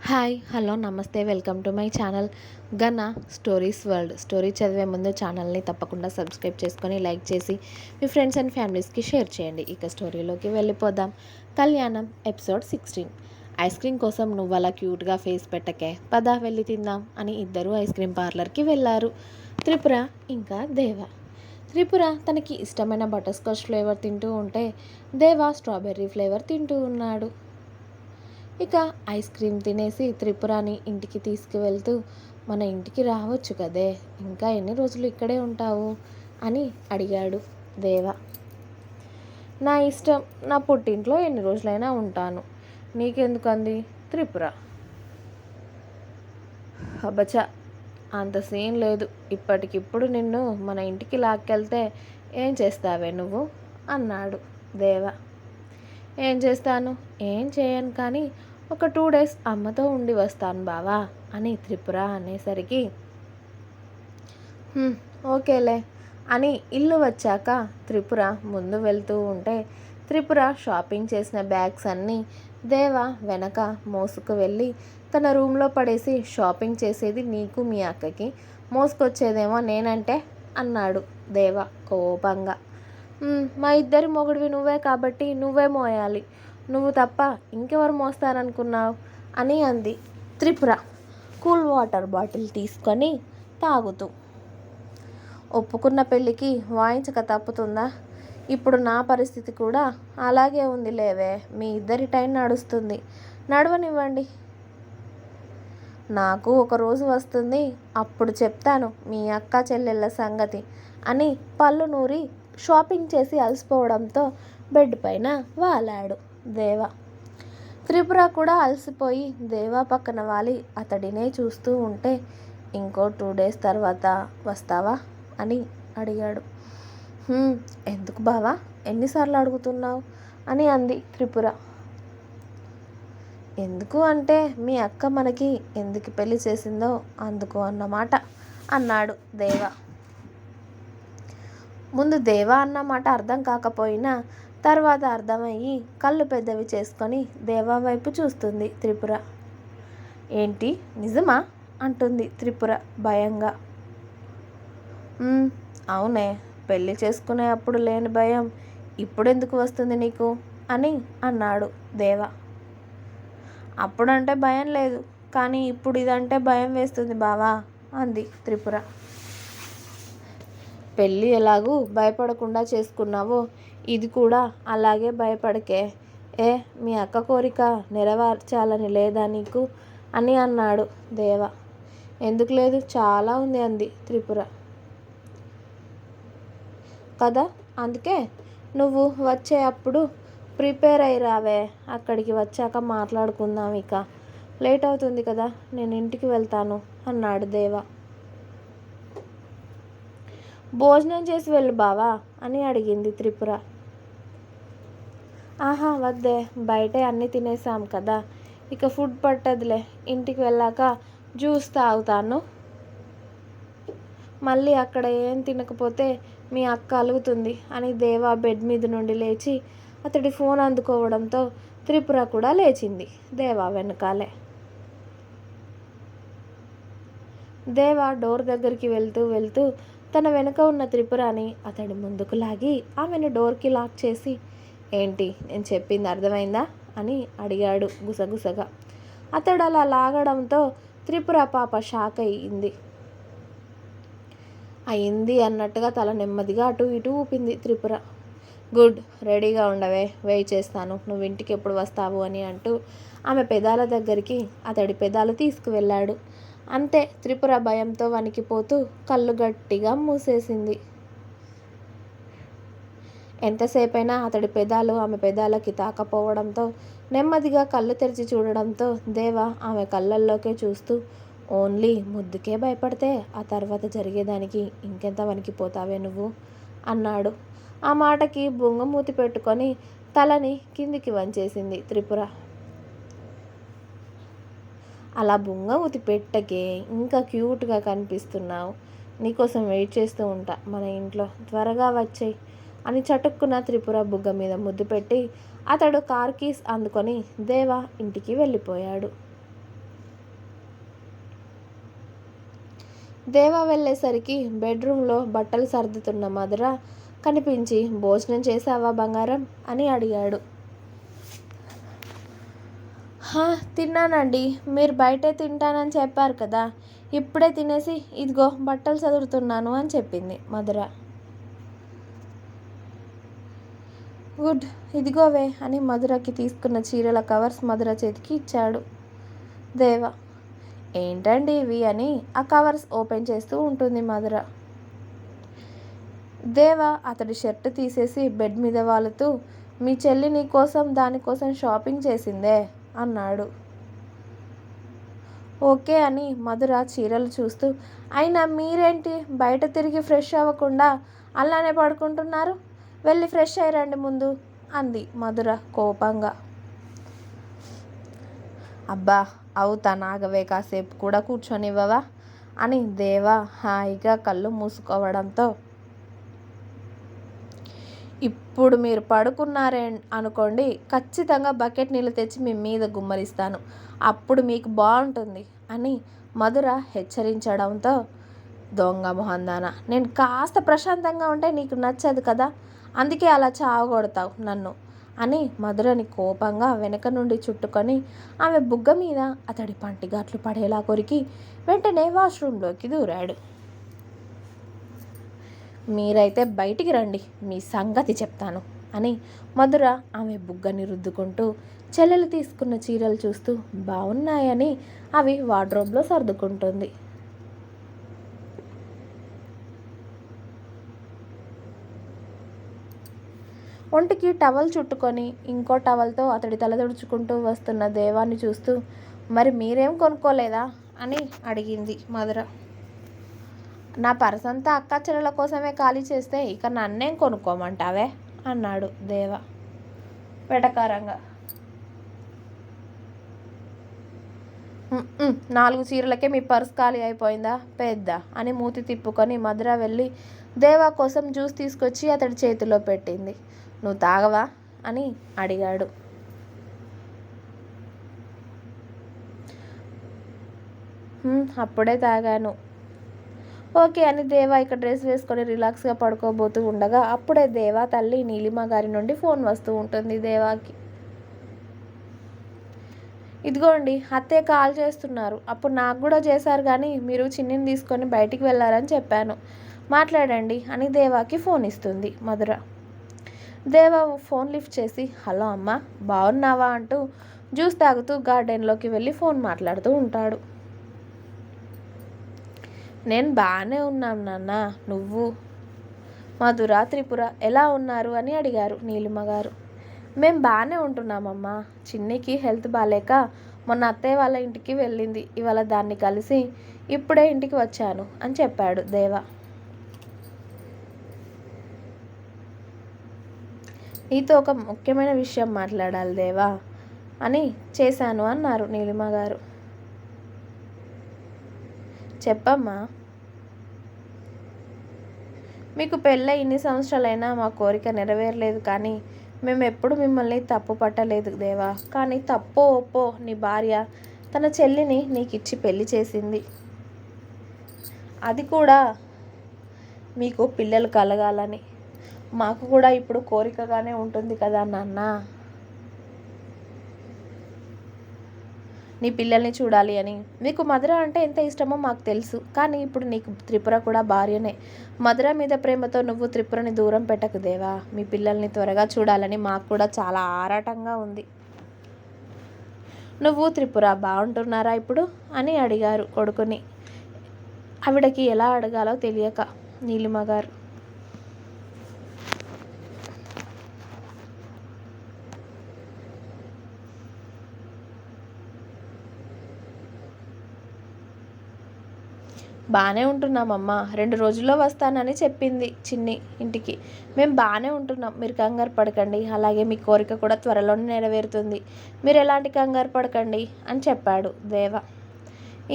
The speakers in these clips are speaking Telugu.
హాయ్ హలో నమస్తే వెల్కమ్ టు మై ఛానల్ గన స్టోరీస్ వరల్డ్. స్టోరీ చదివే ముందు ఛానల్ని తప్పకుండా సబ్స్క్రైబ్ చేసుకొని లైక్ చేసి మీ ఫ్రెండ్స్ అండ్ ఫ్యామిలీస్కి షేర్ చేయండి. ఇక స్టోరీలోకి వెళ్ళిపోదాం. కళ్యాణం ఎపిసోడ్ 16. ఐస్ క్రీమ్ కోసం నువ్వు అలా క్యూట్గా ఫేస్ పెట్టకే, పద వెళ్ళి తిందాం అని ఇద్దరు ఐస్ క్రీమ్ పార్లర్కి వెళ్ళారు. త్రిపుర ఇంకా దేవ. త్రిపుర తనకి ఇష్టమైన బటర్ స్కాచ్ ఫ్లేవర్ తింటూ ఉంటే దేవ స్ట్రాబెర్రీ ఫ్లేవర్ తింటూ ఉన్నాడు. ఇక ఐస్ క్రీమ్ తినేసి త్రిపురాని ఇంటికి తీసుకువెళ్తూ, మన ఇంటికి రావచ్చు కదే, ఇంకా ఎన్ని రోజులు ఇక్కడే ఉంటావు అని అడిగాడు దేవ. నా ఇష్టం, నా పుట్టింట్లో ఎన్ని రోజులైనా ఉంటాను, నీకెందుకంది త్రిపుర. అబ్బచా, అంత సీన్ లేదు, ఇప్పటికిప్పుడు నిన్ను మన ఇంటికి లాక్కెళ్తే ఏం చేస్తావే నువ్వు అన్నాడు దేవ. ఏం చేస్తాను, ఏం చేయను, కానీ ఒక 2 days అమ్మతో ఉండి వస్తాను బావా అని త్రిపుర అనేసరికి ఓకేలే అని ఇల్లు వచ్చాక త్రిపుర ముందు వెళ్తూ ఉంటే త్రిపుర షాపింగ్ చేసిన బ్యాగ్స్ అన్నీ దేవ వెనక మోసుకు వెళ్ళి తన రూమ్లో పడేసి, షాపింగ్ చేసేది నీకు మీ అక్కకి, మోసుకొచ్చేదేమో నేనంటే అన్నాడు దేవ కోపంగా. మా ఇద్దరి మొగుడివి నువ్వే కాబట్టి నువ్వే మోయాలి, నువ్వు తప్ప ఇంకెవరు మోస్తారనుకున్నావు అని అంది త్రిపుర కూల్ వాటర్ బాటిల్ తీసుకొని తాగుతూ. ఒప్పుకున్న పెళ్ళికి వాయించక తప్పుతుందా? ఇప్పుడు నా పరిస్థితి కూడా అలాగే ఉంది లేవే, మీ ఇద్దరి టైం నడుస్తుంది, నడవనివ్వండి. నాకు ఒక రోజు వస్తుంది, అప్పుడు చెప్తాను మీ అక్క చెల్లెళ్ళ సంగతి అని పళ్ళు నూరి షాపింగ్ చేసి అలసిపోవడంతో బెడ్ పైన వాలాడు దేవ. త్రిపుర కూడా అలసిపోయి దేవ పక్కన వాలి అతడినే చూస్తూ ఉంటే, ఇంకో 2 days తర్వాత వస్తావా అని అడిగాడు. ఎందుకు బావా, ఎన్నిసార్లు అడుగుతున్నావు అని అంది త్రిపుర. ఎందుకు అంటే మీ అక్క మనకి ఎందుకు పెళ్లి చేసిందో అందుకు అన్నమాట అన్నాడు దేవ. ముందు దేవ అన్నమాట అర్థం కాకపోయినా తర్వాత అర్థమయ్యి కళ్ళు పెద్దవి చేసుకొని దేవా వైపు చూస్తుంది త్రిపుర. ఏంటి నిజమా అంటుంది త్రిపుర భయంగా. అవునే, పెళ్ళి చేసుకునే అప్పుడు లేని భయం ఇప్పుడెందుకు వస్తుంది నీకు అని అన్నాడు దేవ. అప్పుడంటే భయం లేదు, కానీ ఇప్పుడు ఇదంటే భయం వేస్తుంది బావా అంది త్రిపుర. పెళ్ళి ఎలాగూ భయపడకుండా చేసుకున్నావో ఇది కూడా అలాగే భయపడకే. మీ అక్క కోరిక నెరవేర్చాలని లేదా నీకు అని అన్నాడు దేవ. ఎందుకు లేదు, చాలా ఉంది అంది త్రిపుర. కదా, అందుకే నువ్వు వచ్చే అప్పుడు ప్రిపేర్ అయి రావే, అక్కడికి వచ్చాక మాట్లాడుకుందాం, ఇక లేట్ అవుతుంది కదా, నేను ఇంటికి వెళ్తాను అన్నాడు దేవ. భోజనం చేసి వెళ్ళు బావా అని అడిగింది త్రిపుర. ఆహా వద్దే, బయటే అన్నీ తినేసాం కదా, ఇక ఫుడ్ పట్టదులే, ఇంటికి వెళ్ళాక జ్యూస్ తాగుతాను, మళ్ళీ అక్కడ ఏం తినకపోతే మీ అక్క అలుగుతుంది అని దేవ బెడ్ మీద నుండి లేచి అతడి ఫోన్ అందుకోవడంతో త్రిపుర కూడా లేచింది దేవ వెనకాలే. దేవ డోర్ దగ్గరికి వెళ్తూ తన వెనుక ఉన్న త్రిపురాని అతడి ముందుకు లాగి ఆమెను డోర్కి లాక్ చేసి, ఏంటి నేను చెప్పింది అర్థమైందా అని అడిగాడు గుసగుసగా. అతడు అలా లాగడంతో త్రిపుర పాప షాక్ అయింది అన్నట్టుగా తల నెమ్మదిగా అటు ఇటు ఊపింది త్రిపుర. గుడ్, రెడీగా ఉండవే, వెయిట్ చేస్తాను, నువ్వు ఇంటికి ఎప్పుడు వస్తావు అని అంటూ ఆమె పెదాల దగ్గరికి అతడి పెదాలు తీసుకువెళ్ళాడు. అంతే, త్రిపుర భయంతో వణికిపోతూ కళ్ళు గట్టిగా మూసేసింది. ఎంతసేపైనా అతడి పెదాలు ఆమె పెదాలకి తాకపోవడంతో నెమ్మదిగా కళ్ళు తెరిచి చూడడంతో దేవ ఆమె కళ్ళల్లోకే చూస్తూ, ఓన్లీ ముద్దుకే భయపడితే ఆ తర్వాత జరిగేదానికి ఇంకెంత వణికిపోతావే నువ్వు అన్నాడు. ఆ మాటకి బొంగమూతి పెట్టుకొని తలని కిందికి వంచేసింది త్రిపుర. అలా బొంగమూతి పెట్టకే, ఇంకా క్యూట్గా కనిపిస్తున్నావు, నీకోసం వెయిట్ చేస్తూ ఉంటా మన ఇంట్లో, త్వరగా వచ్చేయి అని చటుక్కున త్రిపుర బుగ్గ మీద ముద్దు పెట్టి అతడు కార్ కీస్ అందుకొని దేవ ఇంటికి వెళ్ళిపోయాడు. దేవా వెళ్ళేసరికి బెడ్రూమ్లో బట్టలు సర్దుతున్న మధుర కనిపించి, భోజనం చేసావా బంగారం అని అడిగాడు. తిన్నానండి, మీరు బయటే తింటానని చెప్పారు కదా, ఇప్పుడే తినేసి ఇదిగో బట్టలు చదువుతున్నాను అని చెప్పింది మధుర. గుడ్, ఇదిగోవే అని మధురకి తీసుకున్న చీరల కవర్స్ మధుర చేతికి ఇచ్చాడు దేవ. ఏంటండి ఇవి అని ఆ కవర్స్ ఓపెన్ చేస్తూ ఉంటుంది మధుర. దేవ అతడి షర్ట్ తీసేసి బెడ్ మీద వాలుతూ, మీ చెల్లి నీ కోసం దానికోసం షాపింగ్ చేసిందే అన్నాడు. ఓకే అని మధుర చీరలు చూస్తూ, అయినా మీరేంటి బయట తిరిగి ఫ్రెష్ అవ్వకుండా అలానే పడుకుంటున్నారు, వెళ్ళి ఫ్రెష్ అయ్యారండి ముందు అంది మధుర కోపంగా. అబ్బా అవుతా, నాగవే, కాసేపు కూడా కూర్చొనివ్వవా అని దేవ హాయిగా కళ్ళు మూసుకోవడంతో, ఇప్పుడు మీరు పడుకున్నారే అనుకోండి, ఖచ్చితంగా బకెట్ నీళ్ళు తెచ్చి మీ మీద గుమ్మరిస్తాను, అప్పుడు మీకు బాగుంటుంది అని మధుర హెచ్చరించడంతో, దొంగ మొహందాన, నేను కాస్త ప్రశాంతంగా ఉంటే నీకు నచ్చదు కదా, అందుకే అలా చావగొడతావు నన్ను అని మధురని కోపంగా వెనక నుండి చుట్టుకొని ఆమె బుగ్గ మీద అతడి పంటిగాట్లు పడేలా కొరికి వెంటనే వాష్రూమ్లోకి దూరాడు. మీరైతే బయటికి రండి, మీ సంగతి చెప్తాను అని మధుర ఆమె బుగ్గని రుద్దుకుంటూ చెల్లెలు తీసుకున్న చీరలు చూస్తూ బాగున్నాయని అవి వార్డ్రోబ్లో సర్దుకుంటుంది. ఒంటికి టవల్ చుట్టుకొని ఇంకో టవల్తో అతడి తల తుడుచుకుంటూ వస్తున్న దేవాన్ని చూస్తూ, మరి మీరేం కొనుక్కోలేదా అని అడిగింది మధుర. నా పర్సంతా అక్క చెల్లెల కోసమే ఖాళీ చేస్తే ఇక నన్నేం కొనుక్కోమంటావే అన్నాడు దేవ వెటకారంగా. 4 చీరలకే మీ పర్స్ ఖాళీ అయిపోయిందా పెద్ద అని మూతి తిప్పుకొని మధుర వెళ్ళి దేవా కోసం జ్యూస్ తీసుకొచ్చి అతడి చేతిలో పెట్టింది. నువ్వు తాగవా అని అడిగాడు. అప్పుడే తాగాను. ఓకే అని దేవా ఇక డ్రెస్ వేసుకొని రిలాక్స్గా పడుకోబోతూ ఉండగా అప్పుడే దేవా తల్లి నీలిమ గారి నుండి ఫోన్ వస్తూ ఉంటుంది దేవాకి. ఇదిగోండి అత్తయ్య కాల్ చేస్తున్నారు, అప్పుడు నాకు కూడా చేశారు కానీ మీరు చిన్నిని తీసుకొని బయటికి వెళ్ళారని చెప్పాను, మాట్లాడండి అని దేవాకి ఫోన్ ఇస్తుంది మధుర. దేవ ఫోన్ లిఫ్ట్ చేసి హలో అమ్మ బాగున్నావా అంటూ జ్యూస్ తాగుతూ గార్డెన్లోకి వెళ్ళి ఫోన్ మాట్లాడుతూ ఉంటాడు. నేను బాగానే ఉన్నాను నాన్న, నువ్వు మధుర త్రిపుర ఎలా ఉన్నారు అని అడిగారు నీలిమ గారు. మేము బాగానే ఉంటున్నామమ్మా, చిన్నికి హెల్త్ బాగాలేక మొన్న అత్తయ్య వాళ్ళ ఇంటికి వెళ్ళింది, ఇవాళ దాన్ని కలిసి ఇప్పుడే ఇంటికి వచ్చాను అని చెప్పాడు దేవ. నీతో ఒక ముఖ్యమైన విషయం మాట్లాడాలి దేవా అని చేశాను అన్నారు నీలిమ గారు. చెప్పమ్మా. మీకు పెళ్ళై ఇన్ని సంవత్సరాలైనా మా కోరిక నెరవేరలేదు, కానీ మేము ఎప్పుడు మిమ్మల్ని తప్పు పట్టలేదు దేవా, కానీ తప్పో ఒప్పో నీ భార్య తన చెల్లిని నీకు ఇచ్చి పెళ్లి చేసింది, అది కూడా మీకు పిల్లలు కలగాలని. మాకు కూడా ఇప్పుడు కోరికగానే ఉంటుంది కదా నాన్న, నీ పిల్లల్ని చూడాలి అని. నీకు మధుర అంటే ఎంత ఇష్టమో మాకు తెలుసు, కానీ ఇప్పుడు నీకు త్రిపుర కూడా భార్యనే. మధుర మీద ప్రేమతో నువ్వు త్రిపురని దూరం పెట్టకు దేవా, మీ పిల్లల్ని త్వరగా చూడాలని మాకు కూడా చాలా ఆరాటంగా ఉంది. నువ్వు త్రిపుర బాగుంటున్నారా ఇప్పుడు అని అడిగారు కొడుకుని. ఆవిడకి ఎలా అడగాలో తెలియక నీలిమ గారు. బాగానే ఉంటున్నామమ్మా, 2 రోజుల్లో వస్తానని చెప్పింది చిన్ని ఇంటికి. మేము బాగానే ఉంటున్నాం, మీరు కంగారు పడకండి, అలాగే మీ కోరిక కూడా త్వరలోనే నెరవేరుతుంది, మీరు ఎలాంటి కంగారు పడకండి అని చెప్పాడు దేవ.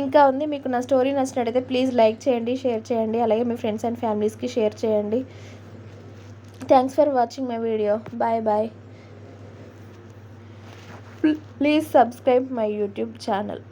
ఇంకా ఉంది. మీకు నా స్టోరీ నచ్చినట్టయితే ప్లీజ్ లైక్ చేయండి, షేర్ చేయండి, అలాగే మీ ఫ్రెండ్స్ అండ్ ఫ్యామిలీస్కి షేర్ చేయండి. Thanks for watching my video. Bye bye. Please subscribe my YouTube channel.